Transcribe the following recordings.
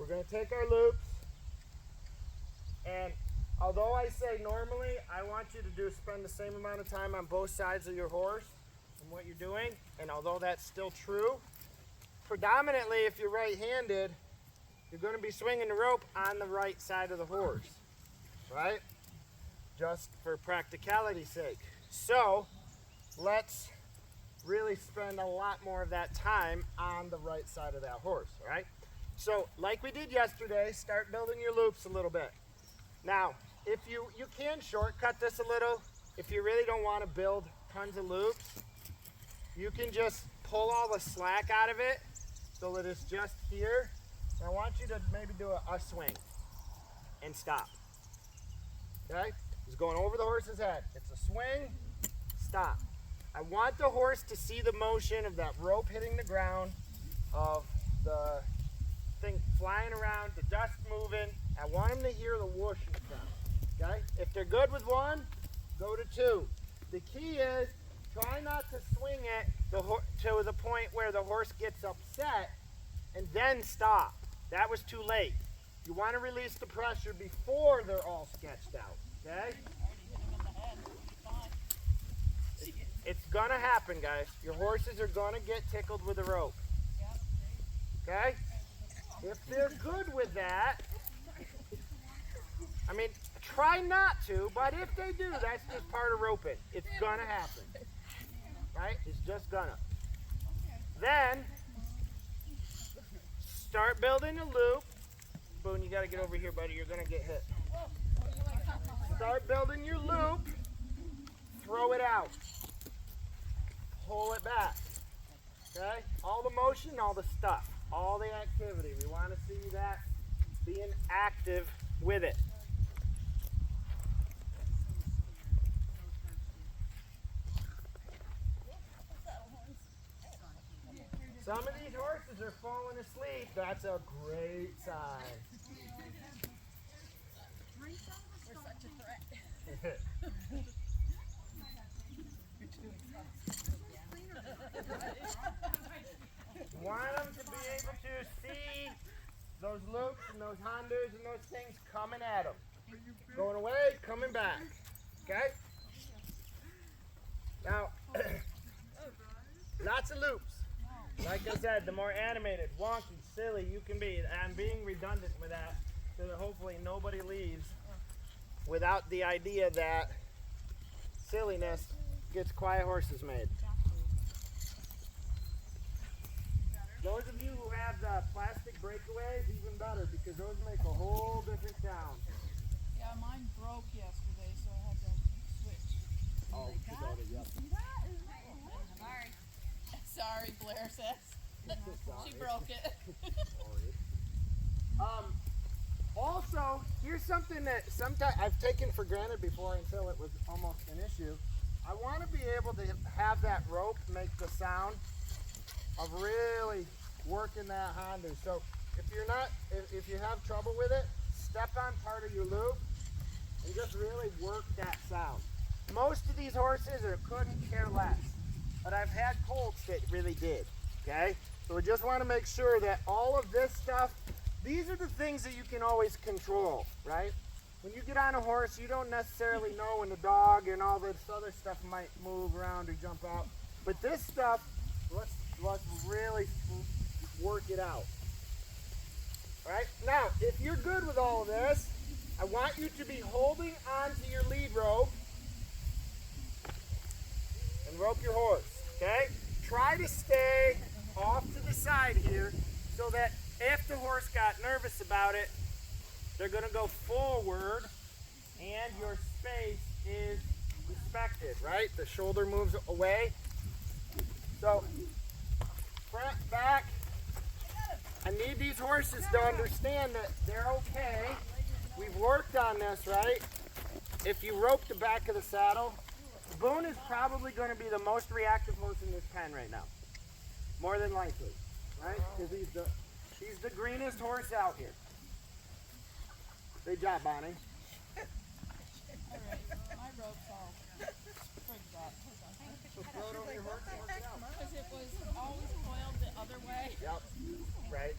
We're going to take our loops, and although I say normally I want you to spend the same amount of time on both sides of your horse and what you're doing, and although that's still true, predominantly if you're right-handed, you're going to be swinging the rope on the right side of the horse, right? Just for practicality's sake. So let's really spend a lot more of that time on the right side of that horse, all right? So like we did yesterday, start building your loops a little bit. Now, if you can shortcut this a little, if you really don't want to build tons of loops, you can just pull all the slack out of it so that it's just here. And I want you to maybe do a swing and stop. Okay? It's going over the horse's head. It's a swing, stop. I want the horse to see the motion of that rope hitting the ground, of the thing flying around, the dust moving. I want him to hear the whooshing sound. Okay? If they're good with one, go to two. The key is try not to swing it to the point where the horse gets upset and then stop. That was too late. You want to release the pressure before they're all sketched out. Okay? It's going to happen, guys. Your horses are going to get tickled with the rope. Okay? If they're good with that, I mean, try not to, but if they do, that's just part of roping. It's going to happen. Right? It's just going to. Then, start building a loop. Boone, you got to get over here, buddy. You're going to get hit. Start building your loop. Throw it out. Pull it back. Okay? All the motion, all the stuff, all the activity. We want to see that being active with it. Some of these horses are falling asleep. That's a great sign. We're such a threat. You want them to be able to see those loops and those Hondas and those things coming at them. Going away, coming back. Okay? Now, lots of loops. Like I said, the more animated, wonky, silly you can be. I'm being redundant with that so that hopefully nobody leaves without the idea that silliness gets quiet horses made. Those of you who have the plastic breakaways, even better, because those make a whole different sound. Yeah, mine broke yesterday, so I had to switch. Oh, you got it, yep. Sorry. Sorry, Blair says. She broke it. Also, here's something that sometimes I've taken for granted before until it was almost an issue. I want to be able to have that rope make the sound of really working that Honda. So if you have trouble with it, step on part of your loop and just really work that sound. Most of these horses couldn't care less, but I've had colts that really did. Okay, so we just want to make sure that all of this stuff, these are the things that you can always control, right? When you get on a horse, you don't necessarily know when the dog and all this other stuff might move around or jump out, but this stuff, let's really work it out. All right, now, if you're good with all of this, I want you to be holding onto your lead rope and rope your horse, okay? Try to stay off to the side here so that if the horse got nervous about it, they're going to go forward and your space is respected, right? The shoulder moves away. So, front, back. I need these horses to understand that they're okay. We've worked on this, right? If you rope the back of the saddle, Boone is probably going to be the most reactive horse in this pen right now. More than likely, right? Because he's the greenest horse out here. Good job, Bonnie. Alright, my rope's all frigged up. So throw it over your horse and work it out. Because it was always coiled the other way. Yep, right.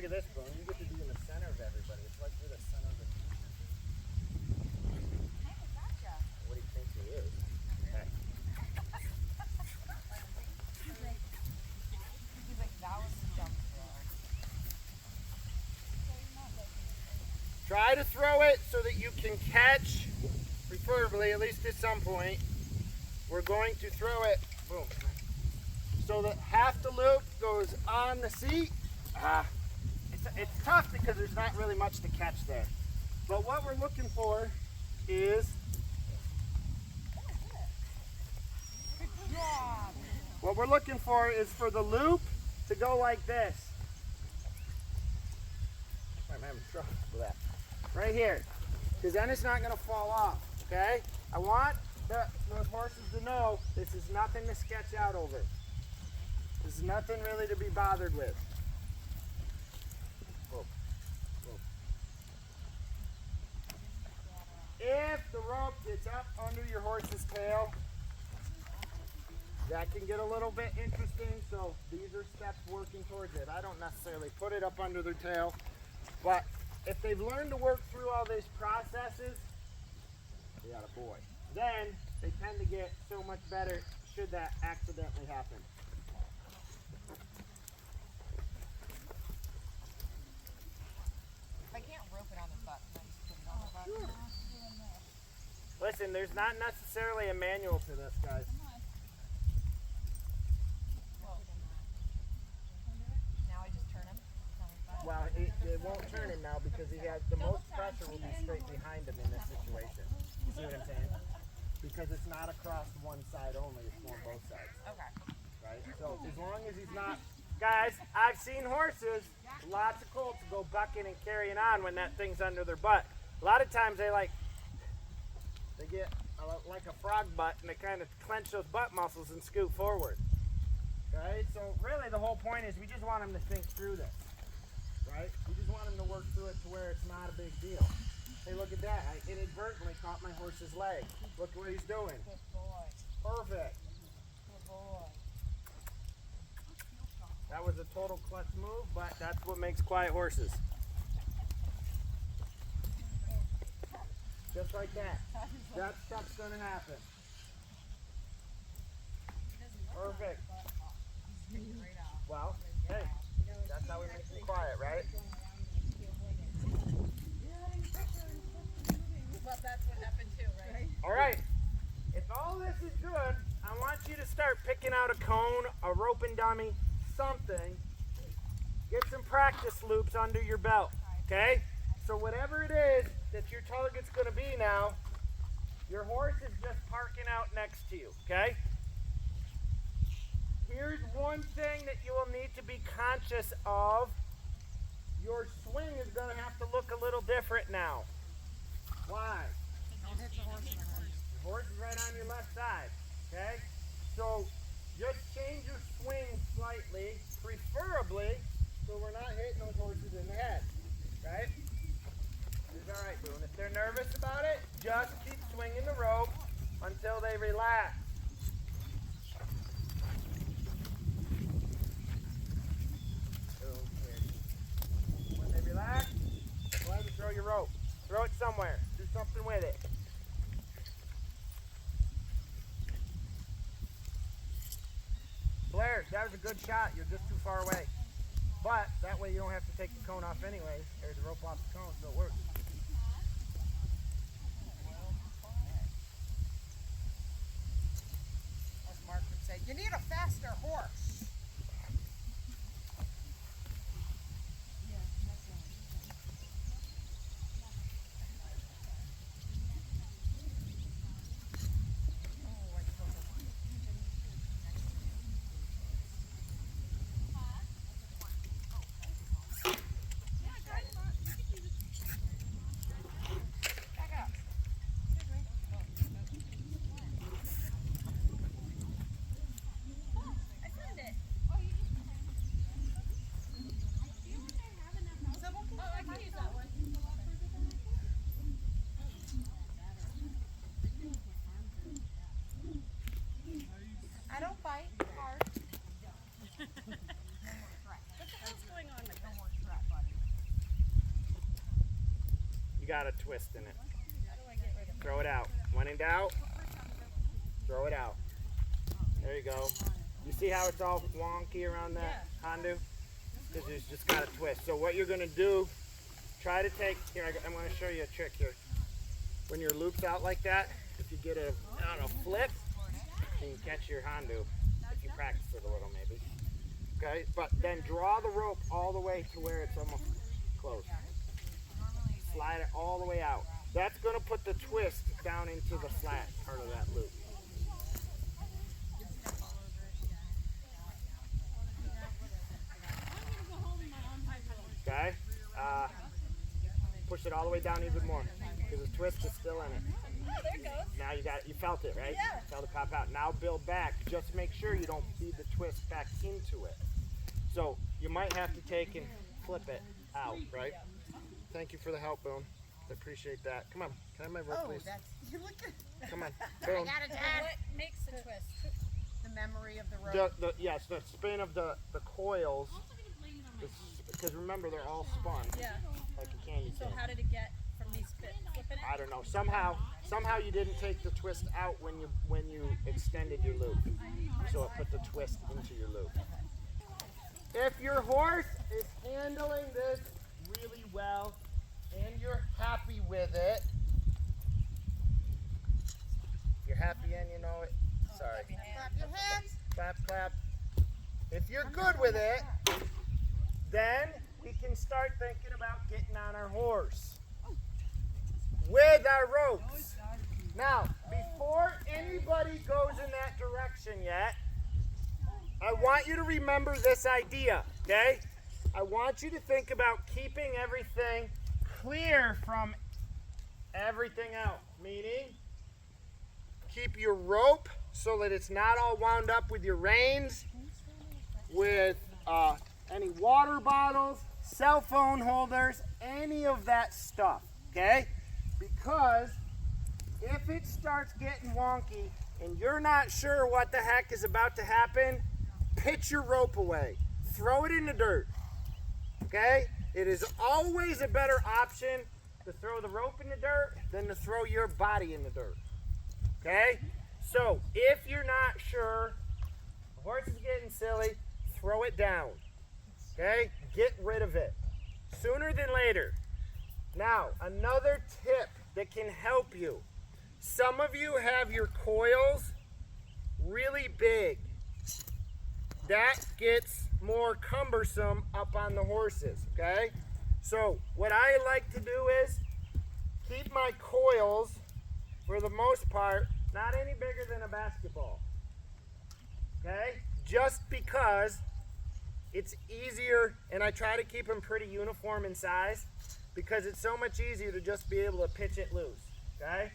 Look at this, Boone. You get to be in the center of everybody. It's like you're the center of the Hey, gotcha. What do you think he is? Okay. He's like, that was a jump throw. Try to throw it so that you can catch, preferably, at least at some point. We're going to throw it, boom, so that half the loop goes on the seat. It's tough because there's not really much to catch there. But what we're looking for is, for the loop to go like this. I'm having trouble with that. Right here, because then it's not going to fall off, okay? I want those horses to know this is nothing to sketch out over. This is nothing really to be bothered with. Whoa. Whoa. If the rope gets up under your horse's tail, that can get a little bit interesting, so these are steps working towards it. I don't necessarily put it up under their tail, but if they've learned to work through all these processes, they got a boy. Then they tend to get so much better should that accidentally happen. If I can't rope it on the butt, can I just put it on the butt? Sure. Listen, there's not necessarily a manual to this, guys. Now I just turn him. Well, it won't turn him now because he has the most pressure will be straight behind him in this situation. You see what I'm saying? Because it's not across one side only, it's on both sides. Okay. Right? So as long as he's not, guys, I've seen horses, lots of colts go bucking and carrying on when that thing's under their butt. A lot of times they get like a frog butt and they kind of clench those butt muscles and scoot forward. Right? So really the whole point is we just want them to think through this. Right? We just want them to work through it to where it's not a big deal. Hey, look at that. I inadvertently caught my horse's leg. Look what he's doing. Good boy. Perfect. Good boy. That was a total clutch move, but that's what makes quiet horses. Just like that. That stuff's going to happen. Perfect. Well, hey, that's how we make them quiet, right? Well, that's what happened too, right? All right. If all this is good, I want you to start picking out a cone, a roping dummy, something. Get some practice loops under your belt, okay? So whatever it is that your target's going to be now, your horse is just parking out next to you, okay? Here's one thing that you will need to be conscious of. Your swing is going to have to look a little different now. Why? Your horse is right on your left side, okay? So just change your swing slightly, preferably, so we're not hitting those horses in the head, right? It's all right, Boone. If they're nervous about it, just keep swinging the rope until they relax. When they relax, go ahead and throw your rope. Throw it somewhere. Do something with it. Blair, that was a good shot. You're just too far away. But that way you don't have to take the cone off anyways. There's the rope off the cone, so it works. As Mark would say, you need a faster horse. I don't bite hard. What the hell's going on? No more threat, bud. got a twist in it. Throw it out. When in doubt, throw it out. There you go. You see how it's all wonky around that Hondu? Because it's just got a twist. So what you're going to do, try to take, here, I'm going to show you a trick here. When your loop's out like that, if you get a, I don't know, flip, you can catch your Hondu. If you practice it a little maybe. Okay, but then draw the rope all the way to where it's almost close. Slide it all the way out. That's going to put the twist down into the flat part of that loop. Okay, push it all the way down even more because the twist is still in it. Oh, there it goes. Now you felt it, right? Yeah. Felt it pop out. Now build back. Just make sure you don't feed the twist back into it. So you might have to take and flip it out, right? Thank you for the help, Boone. I appreciate that. Come on, can I have my rope, please? You look at Come on, Boone. What makes the twist? the memory of the rope. Yes, the spin of the coils. Because remember, they're all spun Yeah. like a candy So cane. how did it get from me flipping it? I don't know. Somehow you didn't take the twist out when you extended your loop, so it put the twist into your loop. If your horse is handling this really well and you're happy with it, if you're happy and you know it, sorry. Clap your hands. Clap, clap. If you're good with it, then we can start thinking about getting on our horse with our ropes. Now, before anybody goes in that direction yet, I want you to remember this idea, okay? I want you to think about keeping everything clear from everything else, meaning keep your rope so that it's not all wound up with your reins, with any water bottles, cell phone holders, any of that stuff, okay? Because if it starts getting wonky and you're not sure what the heck is about to happen, pitch your rope away. Throw it in the dirt, okay? It is always a better option to throw the rope in the dirt than to throw your body in the dirt, okay? So if you're not sure, the horse is getting silly, throw it down, okay? Get rid of it sooner than later. Now, another tip that can help you. Some of you have your coils really big. That gets more cumbersome up on the horses, okay? So what I like to do is keep my coils, for the most part, not any bigger than a basketball, okay? Just because it's easier, and I try to keep them pretty uniform in size because it's so much easier to just be able to pitch it loose, okay?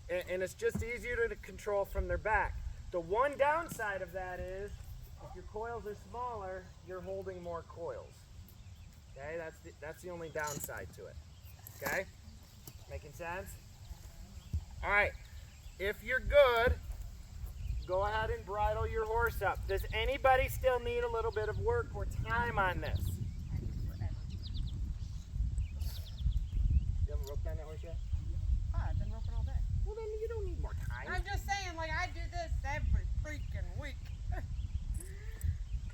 And it's just easier to control from their back. The one downside of that is if your coils are smaller, you're holding more coils, okay? That's the only downside to it, okay? Making sense? All right, if you're good, go ahead and bridle your horse up. Does anybody still need a little bit of work or time on this? You haven't roped on that horse yet? Oh, I've been roping all day. Well, then you don't need more time. I'm just saying, like, I do this every freaking week.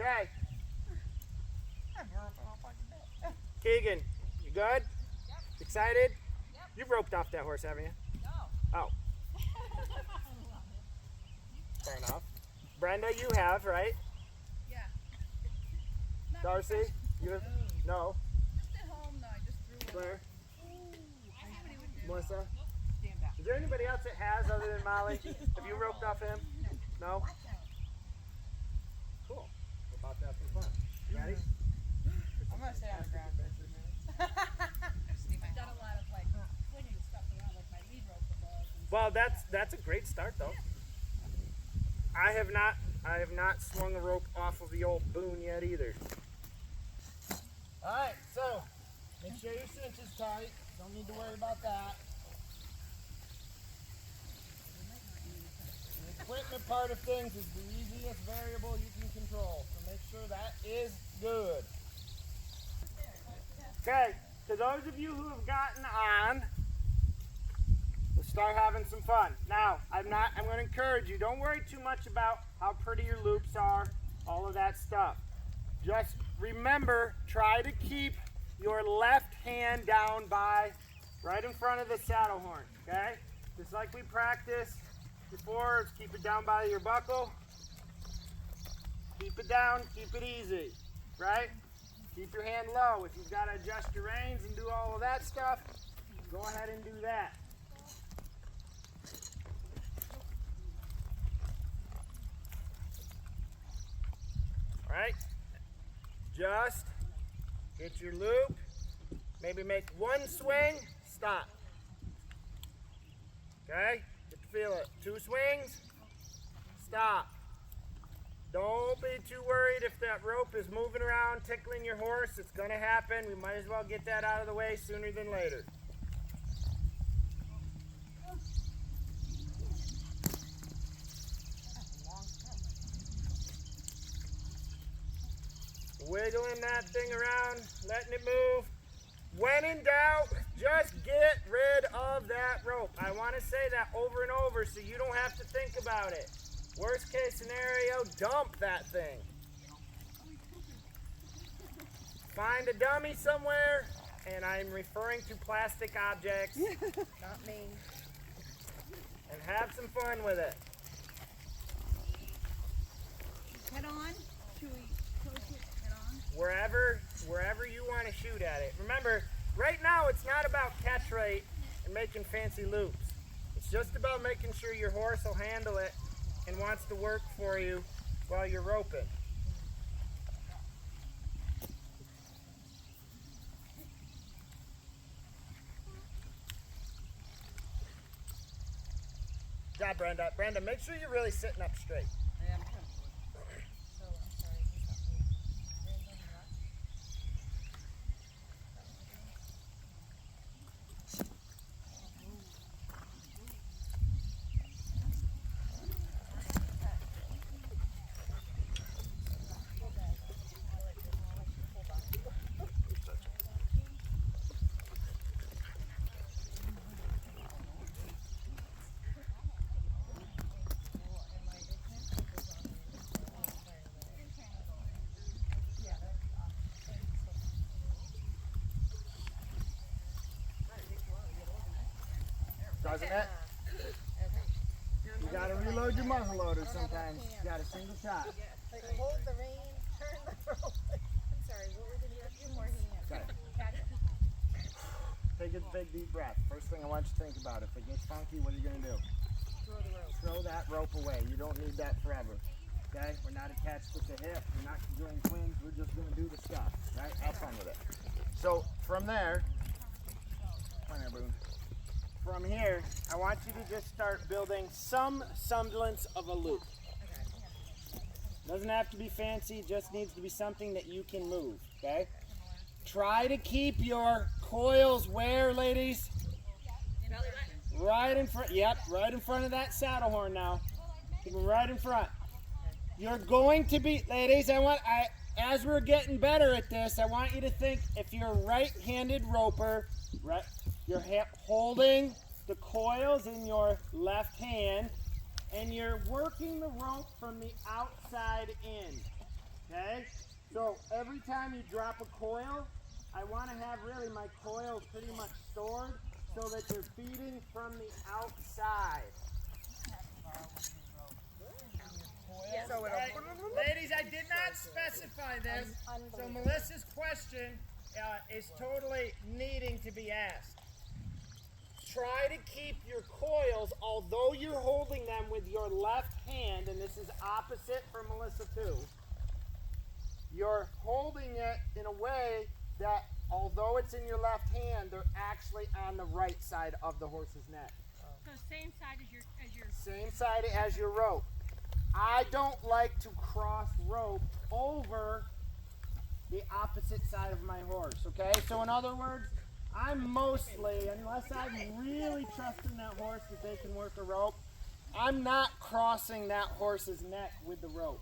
Okay, I've been roping all fucking day. Keegan, you good? Yep. Excited? Yep. You've roped off that horse, haven't you? No. Oh, fair enough. Brenda, you have, right? Yeah. Not Darcy, you have? No. Just at home, no. I just threw one. Claire? I haven't even do. Melissa? Stand back. Is there anybody else that has other than Molly? Have you roped off him? No? Cool. We're about to have some fun. Ready? I'm gonna stay on the ground for a few minutes. I've done a lot of like flinging stuff around, like my lead rope above. And Well, that's a great start, though. I have not swung a rope off of the old Boone yet either. All right, so make sure your cinch is tight. Don't need to worry about that. The equipment part of things is the easiest variable you can control, so make sure that is good. Okay, to those of you who have gotten on, let's start having some fun. Now, I'm going to encourage you, don't worry too much about how pretty your loops are, all of that stuff. Just remember, try to keep your left hand down by right in front of the saddle horn, okay? Just like we practiced before, keep it down by your buckle. Keep it down, keep it easy, right? Keep your hand low. If you've got to adjust your reins and do all of that stuff, go ahead and do that. All right? Just get your loop. Maybe make one swing, stop. Okay? Get to feel it. Two swings, stop. Don't be too worried if that rope is moving around, tickling your horse. It's going to happen. We might as well get that out of the way sooner than later. Wiggling that thing around, letting it move. When in doubt, just get rid of that rope. I want to say that over and over so you don't have to think about it. Worst case scenario, dump that thing. Find a dummy somewhere, and I'm referring to plastic objects. Not me. And have some fun with it. Head on. Should we coach it head on? Wherever you want to shoot at it. Remember, right now it's not about catch rate and making fancy loops. It's just about making sure your horse will handle it and wants to work for you while you're roping. Good job, Brenda. Brenda, make sure you're really sitting up straight. I am comfortable. So, I'm sorry. What's up, Reins on your left. Doesn't it? You gotta reload your muzzle loader sometimes. You got a single shot. Like, hold the rein, turn the rope. I'm sorry, what were the two more hands? Okay. Catch it. Take a big deep breath. First thing I want you to think about, if it gets funky, what are you gonna do? Throw the rope. Throw that rope away. You don't need that forever. Okay? We're not attached to the hip. We're not doing twins. We're just gonna do the stuff. Right? Have fun with it. So from there, come on here, Boone. From here, I want you to just start building some semblance of a loop. Doesn't have to be fancy, just needs to be something that you can move, okay? Try to keep your coils where, ladies? Right in front, yep, right in front of that saddle horn now. Keep them right in front. You're going to be, ladies, as we're getting better at this, I want you to think, if you're a right-handed roper, right, you're holding the coils in your left hand, and you're working the rope from the outside in, okay? So every time you drop a coil, I want to have really my coils pretty much stored so that you're feeding from the outside. So Right. Ladies, I did not specify this, so Melissa's question is totally needing to be asked. Try to keep your coils, although you're holding them with your left hand, and this is opposite for Melissa too, you're holding it in a way that although it's in your left hand, they're actually on the right side of the horse's neck. So same side as your Same side as your rope. I don't like to cross rope over the opposite side of my horse, okay? So in other words, I'm mostly, unless I'm really trusting that horse that they can work a rope, I'm not crossing that horse's neck with the rope.